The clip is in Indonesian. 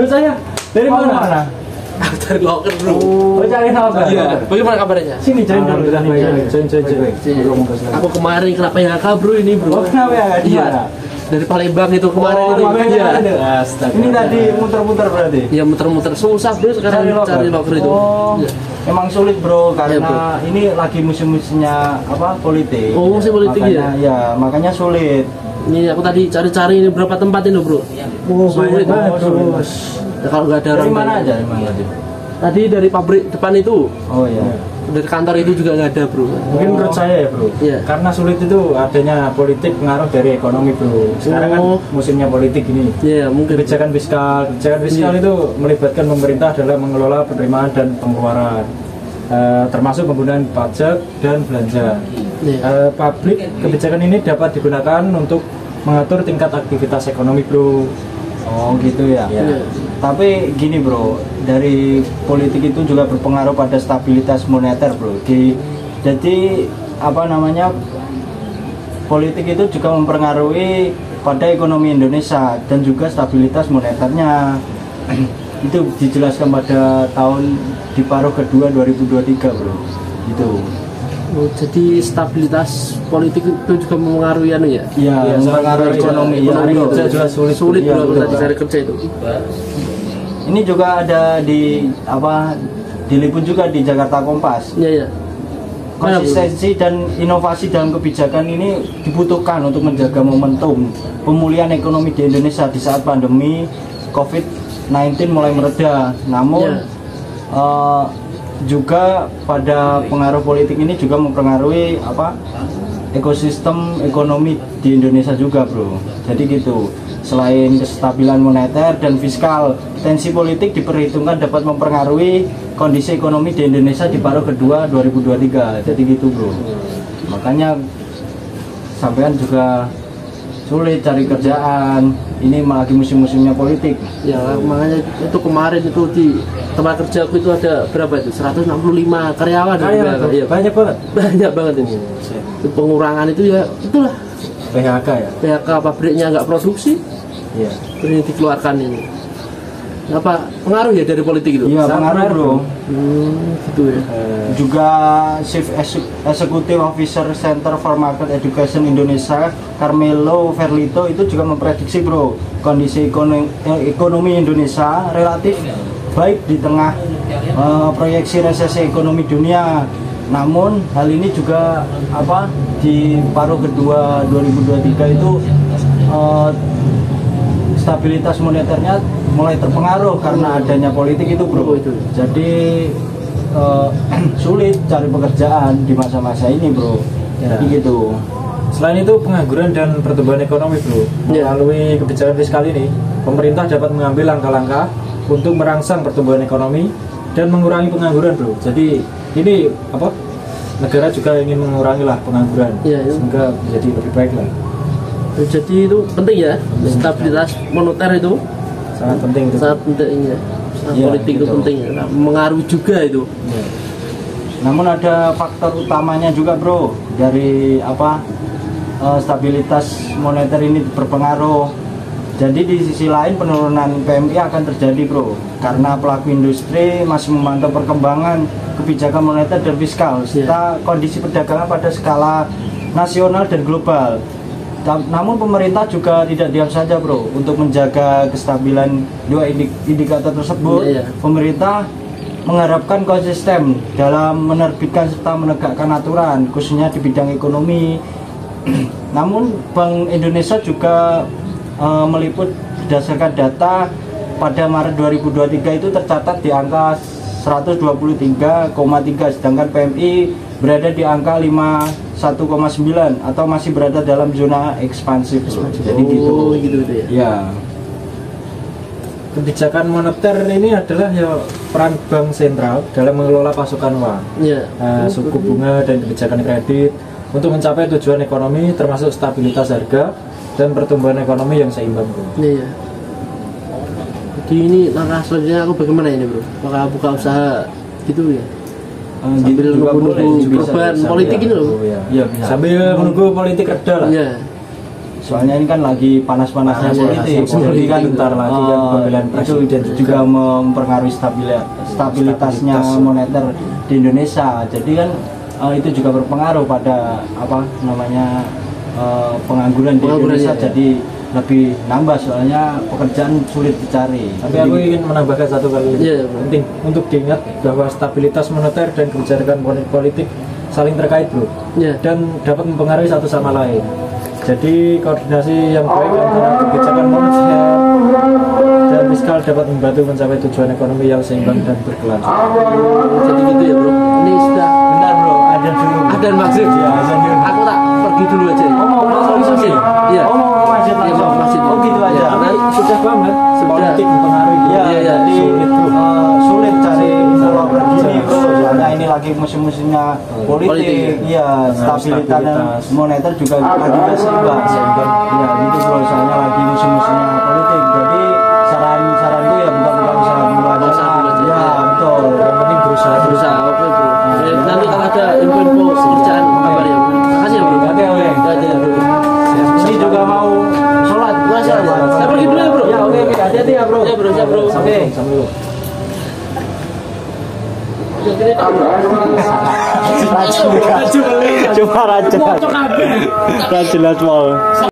saya dari mana? Dari loker bro. Oh, cari apa? Iya. Bagaimana kabarnya? Sini join dulu. Join. Aku kemarin kena PHK bro ini bro. Oh, kenapa ya? Iya. Dari Palembang itu kemarin itu. Iya. Astaga. Ini tadi muter-muter berarti. Iya muter-muter susah bro sekarang cari loker itu. Oh. Iya. Emang sulit bro karena bro. ini lagi musim-musimnya politik. Oh, musim politik makanya, ya. Makanya sulit. Ini aku tadi cari-cari ini berapa tempat ini bro. Oh, sulit banget bro. Ya, kalau nggak ada dari orang mana banyak. aja? Dari mana tadi? Tadi dari pabrik depan itu. Oh iya. Dari kantor itu juga nggak ada bro. Mungkin menurut saya ya bro, Iya. karena sulit itu adanya politik pengaruh dari ekonomi bro. Sekarang kan musimnya politik ini. Iya mungkin. Kebijakan fiskal itu melibatkan pemerintah dalam mengelola penerimaan dan pengeluaran, termasuk penggunaan pajak dan belanja. Publik kebijakan ini dapat digunakan untuk mengatur tingkat aktivitas ekonomi bro. Oh gitu ya. Iya. Tapi gini bro, dari politik itu juga berpengaruh pada stabilitas moneter bro. Jadi politik itu juga mempengaruhi pada ekonomi Indonesia dan juga stabilitas moneternya. Itu dijelaskan pada tahun di paruh kedua 2023 bro. Gitu. Oh, jadi stabilitas politik itu juga mempengaruhi ya? Iya, mempengaruhi ekonomi. Ekonomi juga sulit ya, bro tadi cari kerja itu. Ini juga ada diliput juga di Jakarta Kompas. Iya iya. Konsistensi dan inovasi dalam kebijakan ini dibutuhkan untuk menjaga momentum pemulihan ekonomi di Indonesia di saat pandemi COVID-19 mulai mereda. Namun juga pada pengaruh politik ini juga mempengaruhi ekosistem ekonomi di Indonesia juga bro. Jadi gitu. Selain kestabilan moneter dan fiskal, tensi politik diperhitungkan dapat mempengaruhi kondisi ekonomi di Indonesia di paruh kedua 2023. Jadi gitu bro. Makanya sampean juga sulit cari kerjaan. Ini lagi musim-musimnya politik. Ya makanya itu kemarin itu di tempat kerjaku itu ada berapa itu? 165 karyawan. Iya, banyak banget. Banyak banget ini. Itu pengurangan itu ya itulah. PHK ya. PHK pabriknya nggak produksi. Iya. Ini dikeluarkan ini. Apa pengaruh ya dari politik itu? Iya, pengaruh bro. Gitu ya. Juga Chief Executive Officer Center for Market Education Indonesia, Carmelo Verlito itu juga memprediksi bro, kondisi ekonomi Indonesia relatif baik di tengah proyeksi resesi ekonomi dunia. Namun hal ini juga di paruh kedua 2023 itu stabilitas moneternya mulai terpengaruh karena adanya politik itu bro. Jadi sulit cari pekerjaan di masa-masa ini bro. Jadi gitu. Selain itu pengangguran dan pertumbuhan ekonomi bro, melalui kebijakan fiskal ini pemerintah dapat mengambil langkah-langkah untuk merangsang pertumbuhan ekonomi dan mengurangi pengangguran bro. Jadi ini negara juga ingin mengurangi pengangguran sehingga menjadi lebih baik lah. Jadi itu penting ya, stabilitas moneter itu sangat penting itu. Sangat penting ya. Politik itu penting ya, mengaruhi juga itu. Namun ada faktor utamanya juga bro, dari stabilitas moneter ini berpengaruh. Jadi di sisi lain penurunan PMI akan terjadi bro, karena pelaku industri masih memantau perkembangan kebijakan moneter dan fiskal serta kondisi perdagangan pada skala nasional dan global. Namun pemerintah juga tidak diam saja bro, untuk menjaga kestabilan dua indikator tersebut. Pemerintah mengharapkan konsisten dalam menerbitkan serta menegakkan aturan khususnya di bidang ekonomi. Namun Bank Indonesia juga meliput berdasarkan data pada Maret 2023 itu tercatat di angka 123,3, sedangkan PMI berada di angka 51,9 atau masih berada dalam zona ekspansif. Jadi gitu ya. Ya. Kebijakan moneter ini adalah peran bank sentral dalam mengelola pasokan uang, suku bunga dan kebijakan kredit untuk mencapai tujuan ekonomi termasuk stabilitas harga dan pertumbuhan ekonomi yang seimbang bro. Iya. Jadi ini langkah selanjutnya aku bagaimana ini bro? Apakah buka usaha gitu ya? Sambil menunggu perubahan politik ini loh. Iya, sambil menunggu politik reda lah. Iya. Soalnya ini kan lagi panas-panasnya politik, jadi kan bentar lagi kan pemilihan itu presiden juga mempengaruhi stabilitasnya moneter di Indonesia. Jadi kan itu juga berpengaruh pada apa namanya pengangguran di Indonesia, jadi lebih nambah, soalnya pekerjaan sulit dicari. Tapi aku ingin menambahkan satu kali penting untuk diingat bahwa stabilitas moneter dan kebijakan politik saling terkait, bro, dan dapat mempengaruhi satu sama lain. Jadi koordinasi yang baik antara kebijakan moneter dan fiskal dapat membantu mencapai tujuan ekonomi yang seimbang dan berkelanjutan. Jadi gitu ya bro, ini sudah Benar bro, ada dulu. ada maksud ya. Aku tak pergi dulu aja. Mau masjid? Iya. Mau masjid Iya, langsung? mau masjid. Oh gitu aja. Tapi sudah banget politik mempengaruhi. Iya, Iya, jadi sulit, bro. sulit cari pulau begini bro. Soalnya ini lagi musim-musimnya politik. Iya, stabilitas dan moneter juga lagi nggak seimbang. Iya, gitu bro. Soalnya lagi musim-musimnya politik. Jadi saranku ya buka-buka usaha dulu aja. Iya, betul. Yang penting berusaha. Oke bro. Nanti kalau ada info-info pekerjaan kabar ya bro. Makasih ya bro. Oke. Ya bro. Ini juga mau sholat. Saya pergi dulu ya bro. Ya oke, hati-hati ya bro. Ya bro, ya bro. Oke. Cuma raja. Raja. Raja.